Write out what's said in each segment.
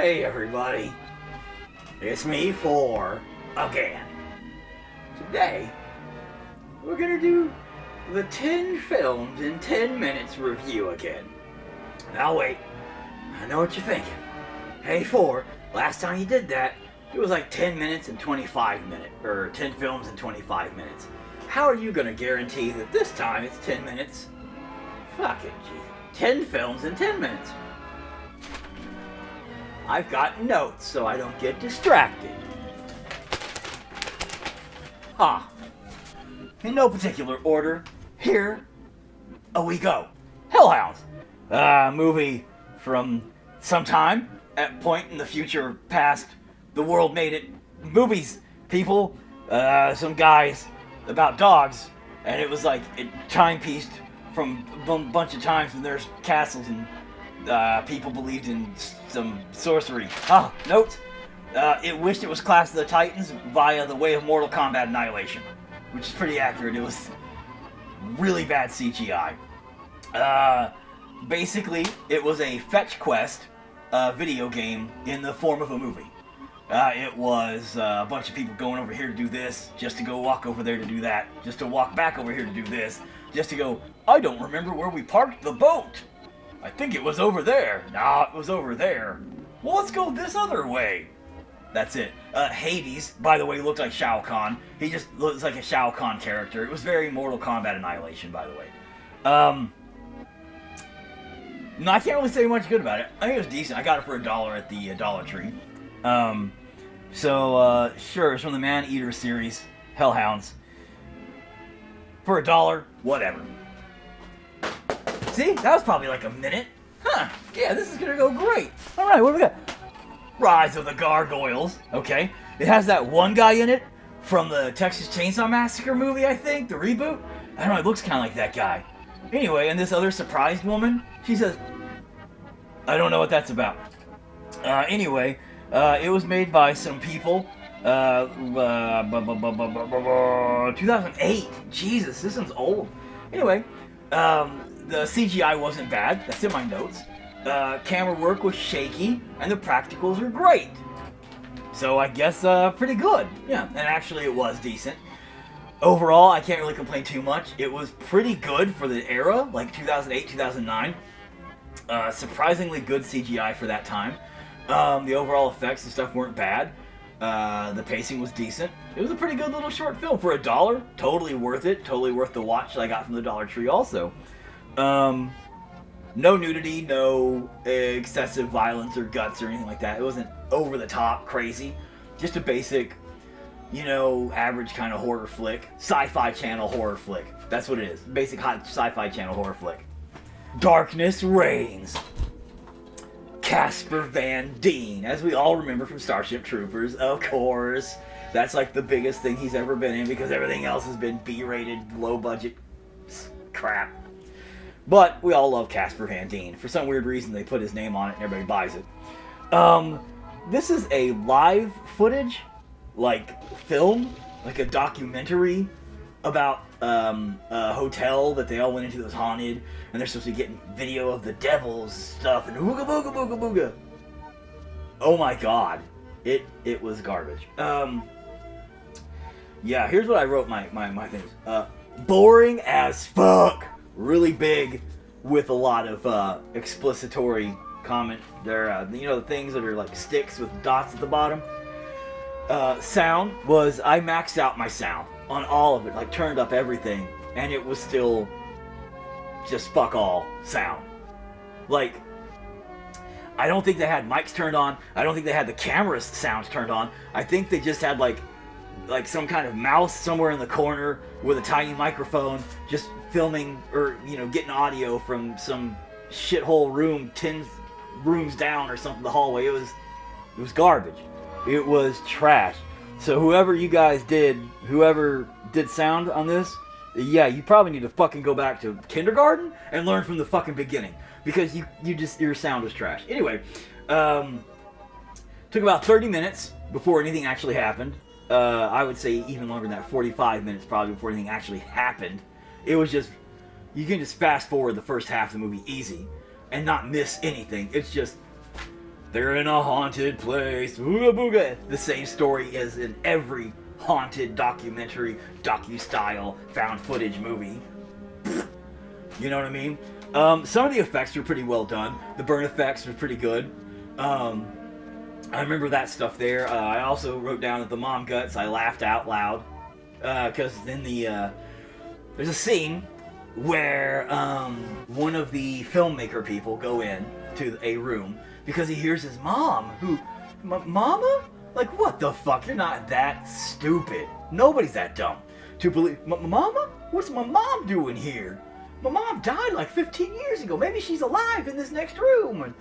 Hey everybody, it's me 4 again. Today, we're gonna do the 10 films in 10 minutes review again. Now wait, I know what you're thinking. Hey 4, last time you did that, it was like 10 minutes and 25 minutes, or 10 films in 25 minutes. How are you gonna guarantee that this time it's 10 minutes? Fucking Jesus. 10 films in 10 minutes. I've got notes so I don't get distracted. In no particular order, here we go. Hellhounds. Movie from sometime at point in the future past the world made it. Movies, people, some guys about dogs, and it was like it timepieced from a bunch of times when there's castles and people believed in some sorcery. Note. It wished it was Clash of the Titans via the way of Mortal Kombat Annihilation, which is pretty accurate. It was really bad CGI. Basically, it was a fetch quest video game in the form of a movie. It was a bunch of people going over here to do this, just to go walk over there to do that, just to walk back over here to do this, just to go, I don't remember where we parked the boat. I think it was over there. Nah, it was over there. Well, let's go this other way. That's it. Hades, by the way, looked like Shao Kahn. He just looks like a Shao Kahn character. It was very Mortal Kombat Annihilation, by the way. No, I can't really say much good about it. I think it was decent. I got it for $1 at the Dollar Tree. Sure, it's from the Man-Eater series, Hellhounds. For $1, whatever. See, that was probably like a minute. Yeah, this is gonna go great. Alright, what do we got? Rise of the Gargoyles. Okay. It has that one guy in it from the Texas Chainsaw Massacre movie, I think, the reboot. I don't know, it looks kind of like that guy. Anyway, and this other surprised woman, she says, I don't know what that's about. Anyway, it was made by some people. 2008. Jesus, this one's old. Anyway, the CGI wasn't bad. That's in my notes. Camera work was shaky, and the practicals were great. So I guess pretty good. Yeah, and actually it was decent. Overall, I can't really complain too much. It was pretty good for the era, like 2008, 2009. Surprisingly good CGI for that time. The overall effects and stuff weren't bad. The pacing was decent. It was a pretty good little short film for $1. Totally worth it. Totally worth the watch that I got from the Dollar Tree also. No nudity, no excessive violence or guts or anything like that. It wasn't over the top crazy. Just a basic, average kind of horror flick. Sci-Fi Channel horror flick. That's what it is. Basic hot Sci-Fi Channel horror flick. Darkness Reigns. Casper Van Dien, as we all remember from Starship Troopers, of course. That's like the biggest thing he's ever been in because everything else has been B-rated, low-budget crap. But we all love Casper Van Dien. For some weird reason, they put his name on it and everybody buys it. This is a live footage, film, like a documentary about a hotel that they all went into that was haunted, and they're supposed to be getting video of the devil's stuff and ooga booga booga booga. Oh my god, it was garbage. Yeah, here's what I wrote my things. Boring as fuck. Really big, with a lot of explicitory comment. There, the things that are like sticks with dots at the bottom. Sound was, I maxed out my sound on all of it, like turned up everything, and it was still just fuck all sound. Like, I don't think they had mics turned on. I don't think they had the camera sounds turned on. I think they just had like some kind of mouse somewhere in the corner with a tiny microphone, just filming or getting audio from some shithole room 10 rooms down or something, the hallway. It was garbage. It was trash. So whoever did sound on this, yeah, you probably need to fucking go back to kindergarten and learn from the fucking beginning, because your sound was trash. Anyway, took about 30 minutes before anything actually happened. I would say even longer than that, 45 minutes probably before anything actually happened. It was just, you can just fast forward the first half of the movie easy and not miss anything. It's just They're in a haunted place. Ooga booga. The same story as in every haunted documentary, docu-style, found footage movie. You know what I mean? Some of the effects were pretty well done. The burn effects were pretty good. I remember that stuff there. I also wrote down that the mom guts, I laughed out loud. Because in the, there's a scene where one of the filmmaker people go in to a room because he hears his mom, who, Mama? Like, what the fuck? You're not that stupid. Nobody's that dumb to believe. Mama? What's my mom doing here? My mom died like 15 years ago. Maybe she's alive in this next room. And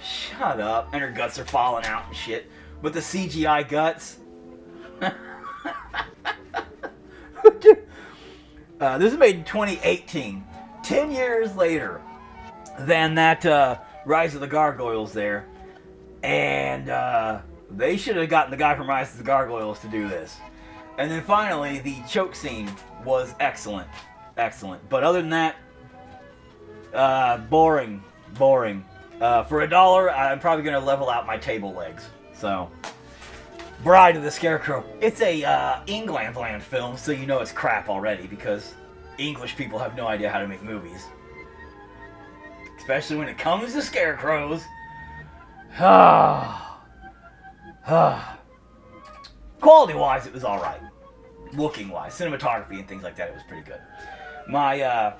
shut up. And her guts are falling out and shit. But the CGI guts. This is made in 2018. 10 years later than that Rise of the Gargoyles there. And they should have gotten the guy from Rise of the Gargoyles to do this. And then finally, the choke scene was excellent. Excellent. But other than that, boring. For $1, I'm probably going to level out my table legs. So, Bride of the Scarecrow. It's a England film, so you know it's crap already because English people have no idea how to make movies. Especially when it comes to scarecrows. Quality-wise, it was alright. Looking-wise, cinematography and things like that, it was pretty good. My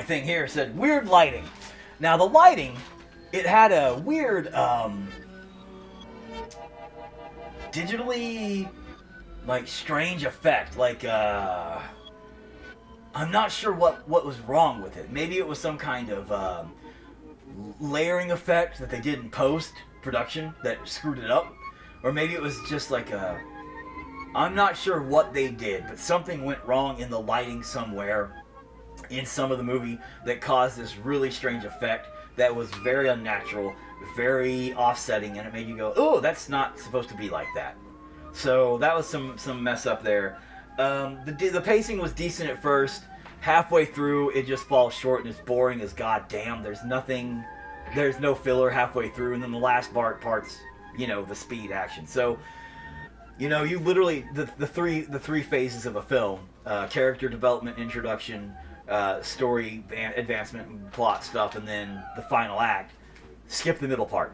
thing here said weird lighting. Now the lighting, it had a weird digitally like strange effect. Like I'm not sure what was wrong with it. Maybe it was some kind of layering effect that they did in post production that screwed it up, or maybe it was just like a. I'm not sure what they did, but something went wrong in the lighting somewhere in some of the movie that caused this really strange effect that was very unnatural, very offsetting, and it made you go, oh, that's not supposed to be like that. So that was some mess up there. The pacing was decent at first. Halfway through, it just falls short and it's boring as goddamn. There's no filler halfway through, and then the last part's, you know, the speed action. So, you know, you literally the three phases of a film: character development, introduction, story advancement, plot stuff, and then the final act. Skip the middle part.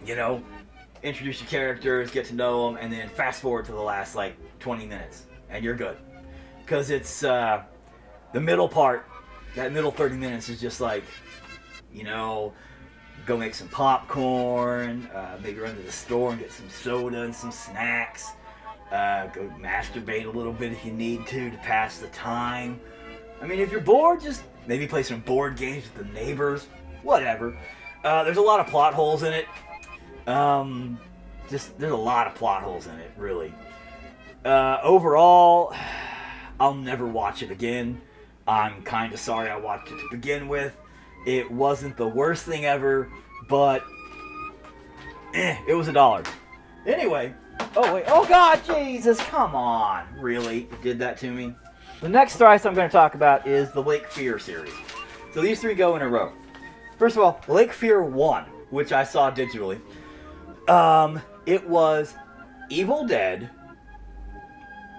You know, introduce your characters, get to know them, and then fast forward to the last like 20 minutes, and you're good. Because it's the middle part, that middle 30 minutes is just like, you know, go make some popcorn, maybe run to the store and get some soda and some snacks, go masturbate a little bit if you need to pass the time. I mean, if you're bored, just maybe play some board games with the neighbors, whatever. There's a lot of plot holes in it. There's a lot of plot holes in it, really. Overall, I'll never watch it again. I'm kind of sorry I watched it to begin with. It wasn't the worst thing ever, but it was $1. Anyway, oh god, Jesus, come on. Really? It did that to me? The next thrice I'm going to talk about is the Lake Fear series. So these three go in a row. First of all, Lake Fear 1, which I saw digitally. It was Evil Dead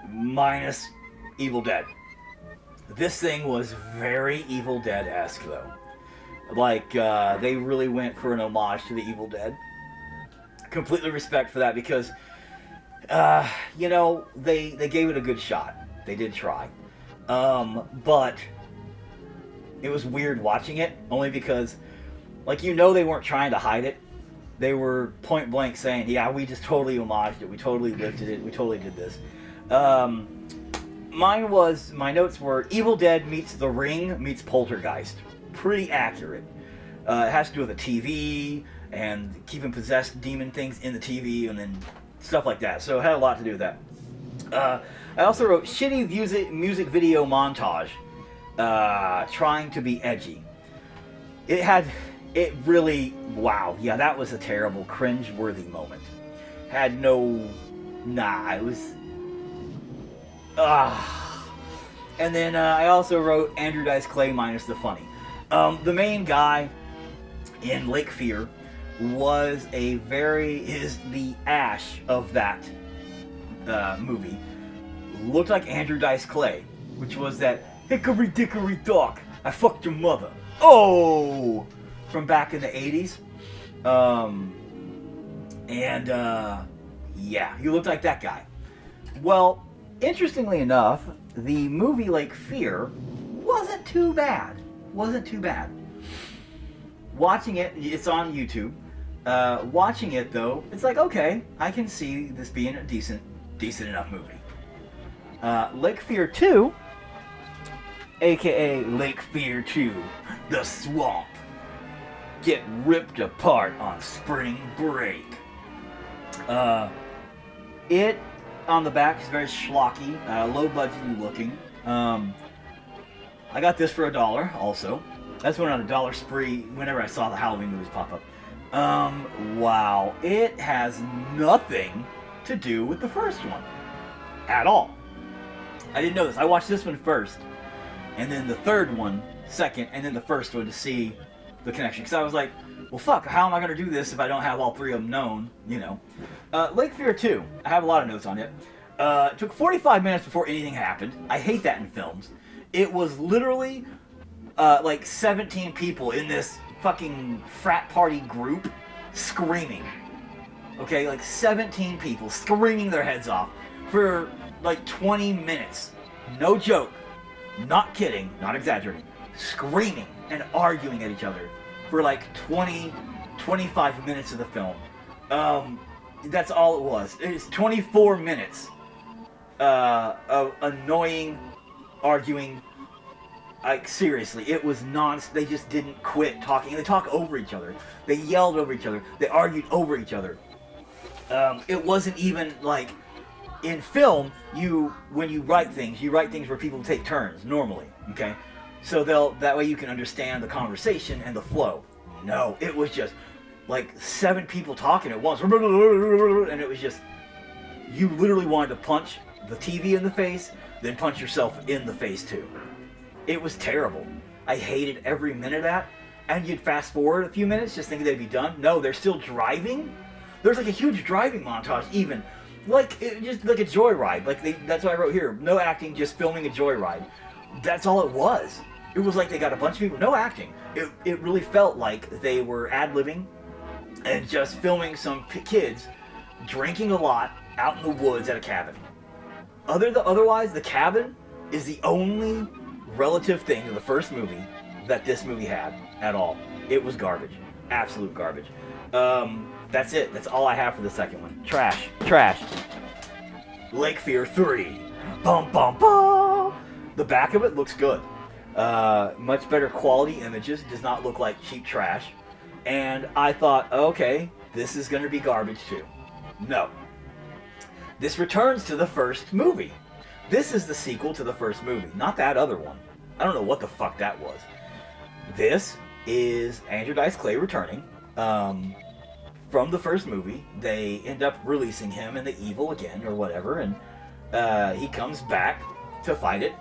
minus Evil Dead. This thing was very Evil Dead-esque, though. Like, they really went for an homage to the Evil Dead. Completely respect for that because, you know, they gave it a good shot. They did try. But it was weird watching it, only because, like, you know they weren't trying to hide it. They were point blank saying, yeah, we just totally homaged it. We totally lifted it. We totally did this. My notes were Evil Dead meets The Ring meets Poltergeist. Pretty accurate. It has to do with a TV and keeping possessed demon things in the TV and then stuff like that. So it had a lot to do with that. I also wrote shitty music video montage trying to be edgy. It really, wow, yeah, that was a terrible, cringe-worthy moment. It was... And then I also wrote Andrew Dice Clay minus the funny. The main guy, in Lake Fear was is the Ash of that movie. Looked like Andrew Dice Clay, which was that hickory dickory dock, I fucked your mother. Oh! From back in the 80s. Yeah, he looked like that guy. Well, interestingly enough, the movie Lake Fear wasn't too bad. Watching it, it's on YouTube. Watching it though, it's like, okay, I can see this being a decent enough movie. Lake Fear 2, aka Lake Fear 2, The Swamp, get ripped apart on spring break. It on the back is very schlocky, low budget looking. I got this for $1 also. That's when on a dollar spree whenever I saw the Halloween movies pop up. Wow, it has nothing to do with the first one at all. I didn't know this. I watched this one first, and then the third one second, and then the first one to see the connection. Because I was like, well, fuck, how am I going to do this if I don't have all three of them known, you know? Lake Fear 2, I have a lot of notes on it. It took 45 minutes before anything happened. I hate that in films. It was literally like 17 people in this fucking frat party group screaming. Okay, like 17 people screaming their heads off for like 20 minutes. No joke. Not kidding. Not exaggerating. Screaming and arguing at each other for like 25 minutes of the film. That's all it was. It's 24 minutes of annoying arguing. Like, seriously, it was they just didn't quit talking. They talked over each other. They yelled over each other. They argued over each other. It wasn't even like, in film, when you write things where people take turns, normally, okay? So that way you can understand the conversation and the flow. No, it was just like 7 people talking at once, and it was just, you literally wanted to punch the TV in the face, then punch yourself in the face too. It was terrible. I hated every minute of that. And you'd fast forward a few minutes just thinking they'd be done. No, they're still driving. There's like a huge driving montage even. Just like a joyride. That's what I wrote here. No acting, just filming a joyride. That's all it was. It was like they got a bunch of people, no acting. It really felt like they were ad-libbing and just filming some kids drinking a lot out in the woods at a cabin. Otherwise, the cabin is the only relative thing to the first movie that this movie had at all. It was garbage. Absolute garbage. That's it. That's all I have for the second one. Trash. Lake Fear 3. Bum bum bum. The back of it looks good. Much better quality images. Does not look like cheap trash. And I thought, okay, this is going to be garbage too. No. This returns to the first movie. This is the sequel to the first movie, not that other one. I don't know what the fuck that was. This is Andrew Dice Clay returning from the first movie. They end up releasing him in the evil again or whatever, and he comes back to fight it.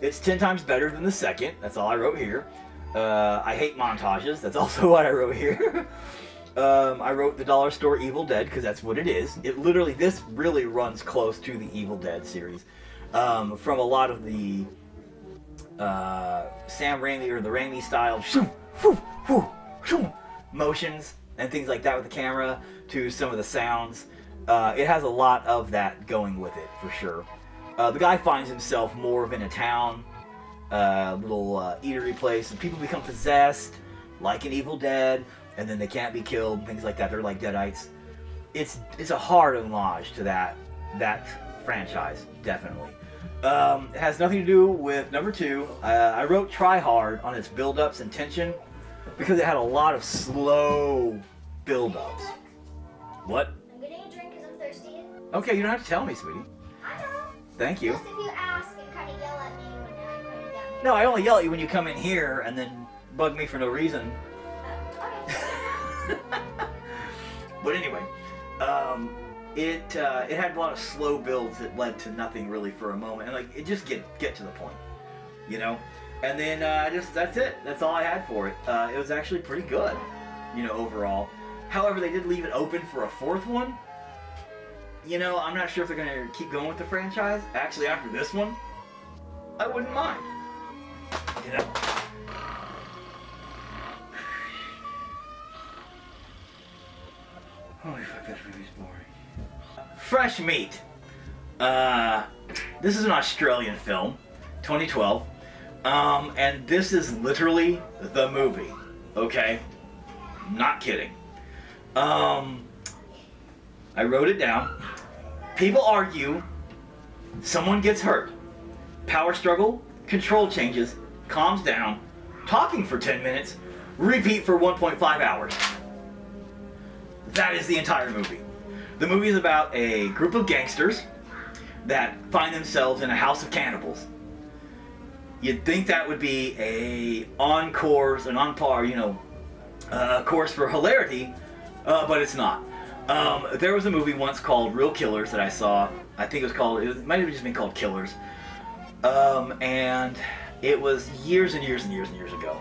It's 10 times better than the second. That's all I wrote here. I hate montages. That's also what I wrote here. I wrote the Dollar Store Evil Dead because that's what it is. This really runs close to the Evil Dead series. From a lot of the Sam Raimi or the Raimi style motions and things like that with the camera to some of the sounds. It has a lot of that going with it for sure. The guy finds himself more of in a town, little eatery place, and people become possessed like an Evil Dead. And then they can't be killed, and things like that. They're like Deadites. It's a hard homage to that franchise, definitely. It has nothing to do with number 2. I wrote try hard on its build-ups and tension because it had a lot of slow build-ups. What? I'm getting a drink because I'm thirsty. Okay, you don't have to tell me, sweetie. I know. Thank you. Just if you ask and kind of yell at me when I put it down here. No, I only yell at you when you come in here and then bug me for no reason. But anyway, it had a lot of slow builds that led to nothing really for a moment, and like it just get to the point, you know. And then that's it. That's all I had for it. It was actually pretty good, overall. However, they did leave it open for a fourth one. I'm not sure if they're gonna keep going with the franchise. Actually, after this one, I wouldn't mind. Holy fuck, this movie's boring. Fresh Meat. This is an Australian film, 2012. And this is literally the movie. Okay? Not kidding. I wrote it down. People argue. Someone gets hurt. Power struggle. Control changes. Calms down. Talking for 10 minutes. Repeat for 1.5 hours. That is the entire movie. The movie is about a group of gangsters that find themselves in a house of cannibals. You'd think that would be on course for hilarity, but it's not. There was a movie once called Real Killers that I saw. I think it might have just been called Killers. And it was years and years and years and years ago,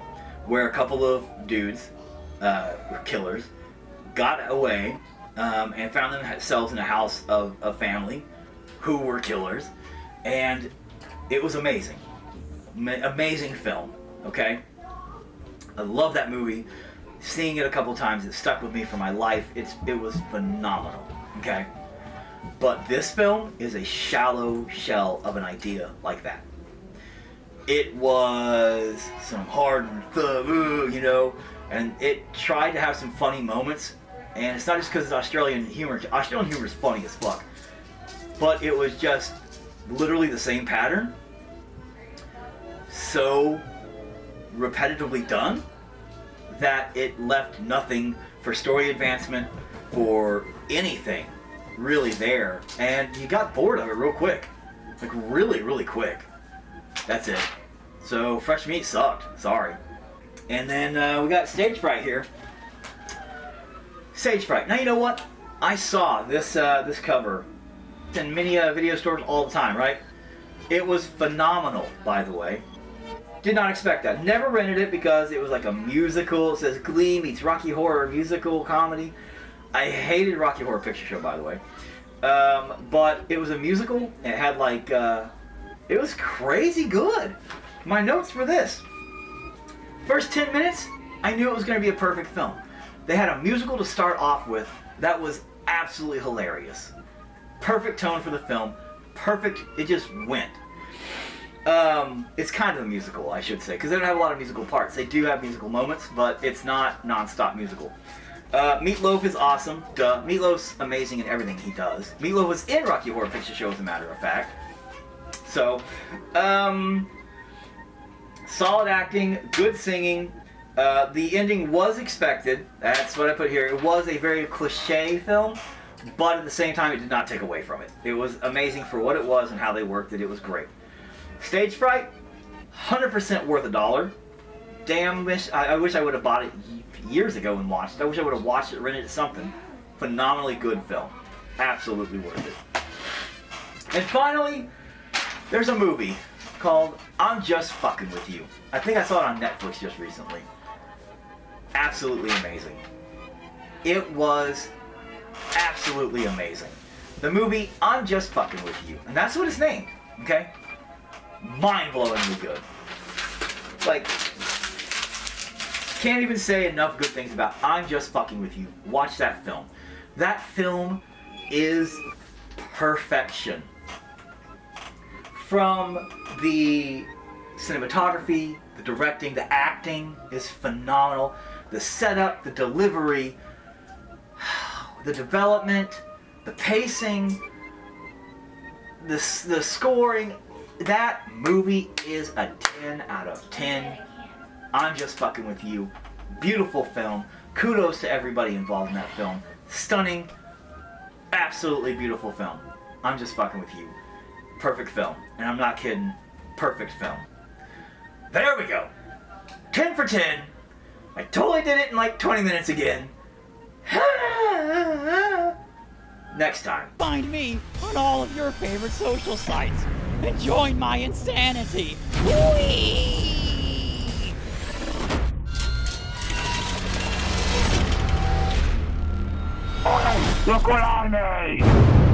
where a couple of dudes, killers, got away and found themselves in a house of a family who were killers, and it was amazing. Amazing film, okay? I love that movie. Seeing it a couple times, it stuck with me for my life. It was phenomenal, okay? But this film is a shallow shell of an idea like that. It was some hard thug, and it tried to have some funny moments. And it's not just because it's Australian humor. Australian humor is funny as fuck. But it was just literally the same pattern. So repetitively done that it left nothing for story advancement, for anything really there. And you got bored of it real quick. Like really, really quick. That's it. So Fresh Meat sucked. Sorry. And then we got Stage Fright here. Stage Fright. Now you know what? I saw this cover in many video stores all the time, right? It was phenomenal, by the way. Did not expect that. Never rented it because it was like a musical. It says Glee meets Rocky Horror musical comedy. I hated Rocky Horror Picture Show, by the way. But it was a musical. It had like, it was crazy good. My notes for this. First 10 minutes, I knew it was going to be a perfect film. They had a musical to start off with that was absolutely hilarious. Perfect tone for the film. Perfect, it just went. It's kind of a musical, I should say, because they don't have a lot of musical parts. They do have musical moments, but it's not non-stop musical. Meatloaf is awesome. Duh. Meatloaf's amazing in everything he does. Meatloaf was in Rocky Horror Picture Show, as a matter of fact. So, solid acting, good singing. The ending was expected. That's what I put here. It was a very cliche film, but at the same time, it did not take away from it. It was amazing for what it was and how they worked it. It was great. Stage Fright, 100% worth $1. Damn, I wish I would have bought it years ago and watched it. I wish I would have watched it, rented it, something. Phenomenally good film. Absolutely worth it. And finally, there's a movie called I'm Just Fucking With You. I think I saw it on Netflix just recently. Absolutely amazing. It was absolutely amazing. The movie I'm Just Fucking With You. And that's what it's named, okay? Mind-blowingly good. Like, can't even say enough good things about I'm Just Fucking With You. Watch that film. That film is perfection. From the cinematography, the directing, the acting is phenomenal. The setup, the delivery, the development, the pacing, the scoring. That movie is a 10 out of 10. I'm Just Fucking With You. Beautiful film. Kudos to everybody involved in that film. Stunning, absolutely beautiful film. I'm Just Fucking With You. Perfect film. And I'm not kidding. Perfect film. There we go. 10 for 10. I totally did it in like 20 minutes again. Next time. Find me on all of your favorite social sites and join my insanity. Whee! Look what I made!